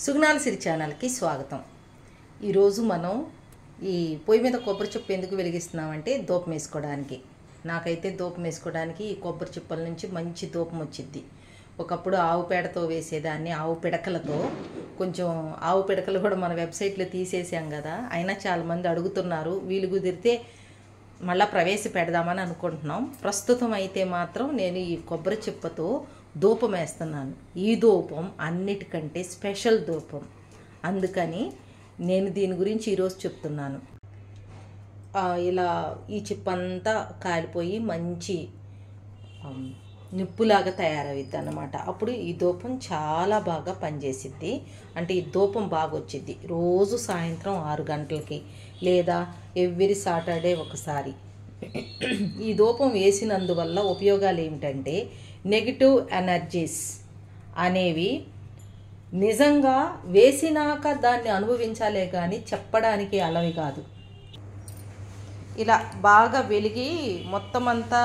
సుగుణాల సిరి ఛానల్కి స్వాగతం. ఈరోజు మనం ఈ పొయ్యి మీద కొబ్బరి చిప్ప ఎందుకు వెలిగిస్తున్నామంటే దూపం వేసుకోవడానికి. నాకైతే దూపం వేసుకోవడానికి ఈ కొబ్బరి చిప్పల నుంచి మంచి దూపం వచ్చింది. ఒకప్పుడు ఆవు పేడతో వేసేదాన్ని, ఆవు పిడకలతో. కొంచెం ఆవు పిడకలు కూడా మన వెబ్సైట్లో తీసేసాం కదా, అయినా చాలామంది అడుగుతున్నారు. వీలు కుదిరితే మళ్ళీ ప్రవేశపెడదామని అనుకుంటున్నాం. ప్రస్తుతం అయితే మాత్రం నేను ఈ కొబ్బరి చిప్పతో ధూపం వేస్తున్నాను. ఈ ధూపం అన్నిటికంటే స్పెషల్ ధూపం, అందుకని నేను దీని గురించి ఈరోజు చెప్తున్నాను. ఇలా ఈ చిప్పంతా కాలిపోయి మంచి నిప్పులాగా తయారవుద్ది అన్నమాట. అప్పుడు ఈ ధూపం చాలా బాగా పనిచేసిద్ది. అంటే ఈ ధూపం బాగా వచ్చిద్ది రోజు సాయంత్రం 6 గంటలకి లేదా ఎవ్రీ సాటర్డే ఒకసారి. ఈ ధూపం వేసినందువల్ల ఉపయోగాలు ఏమిటంటే, నెగిటివ్ ఎనర్జీస్ అనేవి నిజంగా వేసినాక దాన్ని అనుభవించాలే కానీ చెప్పడానికి అలవి కాదు. ఇలా బాగా వెలిగి మొత్తం అంతా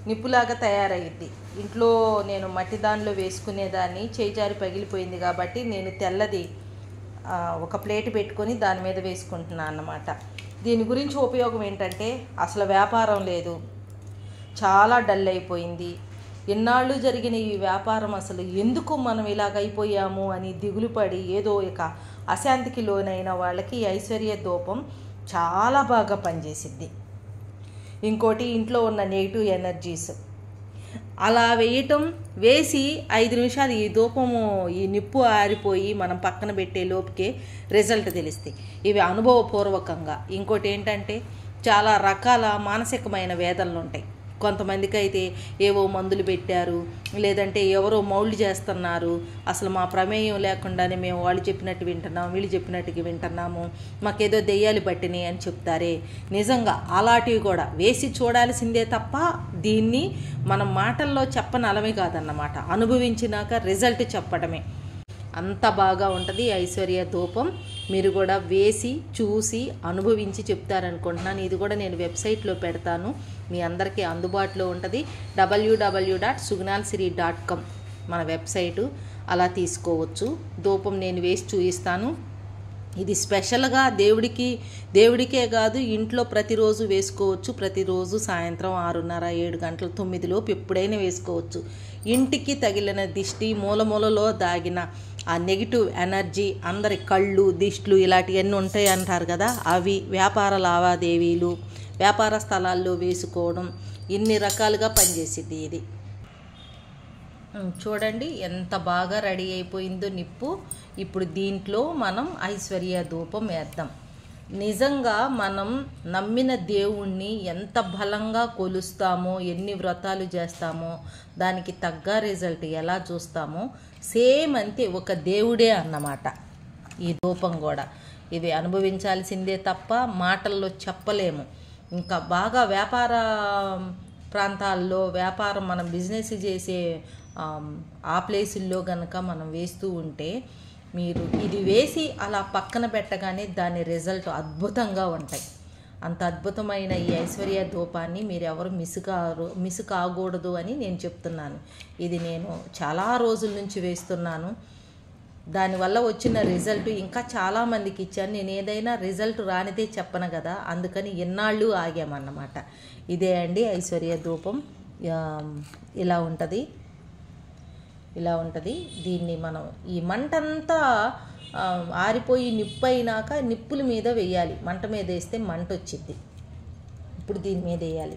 నిప్పులాగా తయారయ్యిద్ది. ఇంట్లో నేను మట్టి దానిలో వేసుకునేదాన్ని, చేయిజారి పగిలిపోయింది కాబట్టి నేను తెల్లది ఒక ప్లేట్ పెట్టుకొని దాని మీద వేసుకుంటున్నాను అన్నమాట. దీని గురించి ఉపయోగం ఏంటంటే, అసలు వ్యాపారం లేదు, చాలా డల్ అయిపోయింది. ఎన్నాళ్ళు జరిగిన ఈ వ్యాపారం అసలు ఎందుకు మనం ఇలాగైపోయాము అని దిగులు పడి ఏదో ఇక అశాంతికి లోనైన వాళ్ళకి ఐశ్వర్య ధూపం చాలా బాగా పనిచేసిద్ది. ఇంకోటి, ఇంట్లో ఉన్న నెగిటివ్ ఎనర్జీస్ అలా వేసి 5 నిమిషాలు ఈ ధూపము, ఈ నిప్పు ఆరిపోయి మనం పక్కన పెట్టే లోపుకే రిజల్ట్ తెలుస్తాయి. ఇవి అనుభవపూర్వకంగా. ఇంకోటి ఏంటంటే, చాలా రకాల మానసికమైన వేదనలు ఉంటాయి. కొంతమందికి అయితే ఏవో మందులు పెట్టారు, లేదంటే ఎవరో మౌల్డ్ చేస్తున్నారు, అసలు మా ప్రమేయం లేకుండానే మేము వాళ్ళు చెప్పినట్టు వింటున్నాము, వీళ్ళు చెప్పినట్టుగా వింటున్నాము, మాకేదో దెయ్యాలు పట్టినాయి అని చెప్తారే. నిజంగా అలాంటివి కూడా వేసి చూడాల్సిందే తప్ప దీన్ని మనం మాటల్లో చెప్పనలమే కాదన్నమాట. అనుభవించినాక రిజల్ట్ చెప్పడమే. అంత బాగా ఉంటుంది ఐశ్వర్య ధూపం. మీరు కూడా వేసి చూసి అనుభవించి చెప్తారనుకుంటున్నాను. ఇది కూడా నేను వెబ్సైట్లో పెడతాను, మీ అందరికీ అందుబాటులో ఉంటుంది. www.sugnalsiri.com మన వెబ్సైటు. అలా తీసుకోవచ్చు. ధూపం నేను వేసి చూపిస్తాను. ఇది స్పెషల్గా దేవుడికే కాదు, ఇంట్లో ప్రతిరోజు వేసుకోవచ్చు. ప్రతిరోజు సాయంత్రం 6:30, 7 గంటల 9 లోపు ఎప్పుడైనా వేసుకోవచ్చు. ఇంటికి తగిలిన దిష్టి, మూలలో దాగిన ఆ నెగిటివ్ ఎనర్జీ, అందరి కళ్ళు దిష్టిలు ఇలాంటివన్నీ ఉంటాయి అంటారు కదా, అవి వ్యాపార లావాదేవీలు, వ్యాపార స్థలాల్లో వేసుకోవడం, ఇన్ని రకాలుగా పనిచేసిద్ది ఇది. చూడండి ఎంత బాగా రెడీ అయిపోయిందో నిప్పు. ఇప్పుడు దీంట్లో మనం ఐశ్వర్య ధూపం వేద్దాం. నిజంగా మనం నమ్మిన దేవుణ్ణి ఎంత బలంగా కొలుస్తామో, ఎన్ని వ్రతాలు చేస్తామో, దానికి తగ్గ రిజల్ట్ ఎలా చూస్తామో సేమ్ అంతే, ఒక దేవుడే అన్నమాట ఈ ధూపం కూడా. ఇది అనుభవించాల్సిందే తప్ప మాటల్లో చెప్పలేము. ఇంకా బాగా వ్యాపార ప్రాంతాల్లో, వ్యాపారం మనం బిజినెస్ చేసే ఆ ప్లేసుల్లో కనుక మనం వేస్తూ ఉంటే, మీరు ఇది వేసి అలా పక్కన పెట్టగానే దాని రిజల్ట్ అద్భుతంగా ఉంటాయి. అంత అద్భుతమైన ఈ ఐశ్వర్య ధూపాన్ని మీరు ఎవరు మిస్ కాకూడదు అని నేను చెప్తున్నాను. ఇది నేను చాలా రోజుల నుంచి వేస్తున్నాను. దానివల్ల వచ్చిన రిజల్ట్ ఇంకా చాలామందికి ఇచ్చాను. నేను ఏదైనా రిజల్ట్ రానిదే చెప్పను కదా, అందుకని ఎన్నాళ్ళు ఆగామన్నమాట. ఇదే అండి ఐశ్వర్య ధూపం. ఇలా ఉంటుంది. దీన్ని మనం ఈ మంటంతా ఆరిపోయి నిప్పు అయినాక నిప్పుల మీద వేయాలి. మంట మీద వేస్తే మంట వచ్చిద్ది. ఇప్పుడు దీని మీద వేయాలి.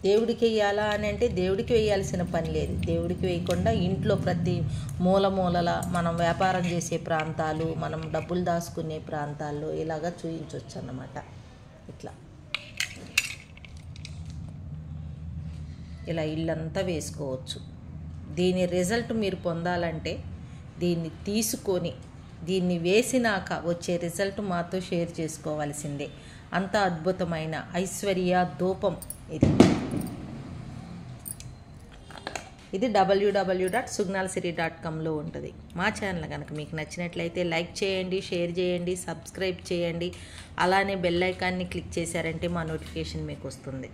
దేవుడికి వేయాలా అని అంటే, దేవుడికి వేయాల్సిన పని లేదు. దేవుడికి వేయకుండా ఇంట్లో ప్రతి మూలల మనం వ్యాపారం చేసే ప్రాంతాలు, మనం డబ్బులు దాచుకునే ప్రాంతాల్లో ఇలాగా చూయించవచ్చు అన్నమాట. ఇలా ఇల్లంతా వేసుకోవచ్చు. దీని రిజల్ట్ మీరు పొందాలంటే దీన్ని తీసుకొని దీన్ని వేసినాక వచ్చే రిజల్ట్ మాతో షేర్ చేసుకోవాల్సిందే. అంత అద్భుతమైన ఐశ్వర్య ధూపం ఇది www.sugnalsiri.comలో ఉంటుంది. మా ఛానల్ కనుక మీకు నచ్చినట్లయితే లైక్ చేయండి, షేర్ చేయండి, సబ్స్క్రైబ్ చేయండి. అలానే బెల్ ఐకాన్ని క్లిక్ చేశారంటే మా నోటిఫికేషన్ మీకు వస్తుంది.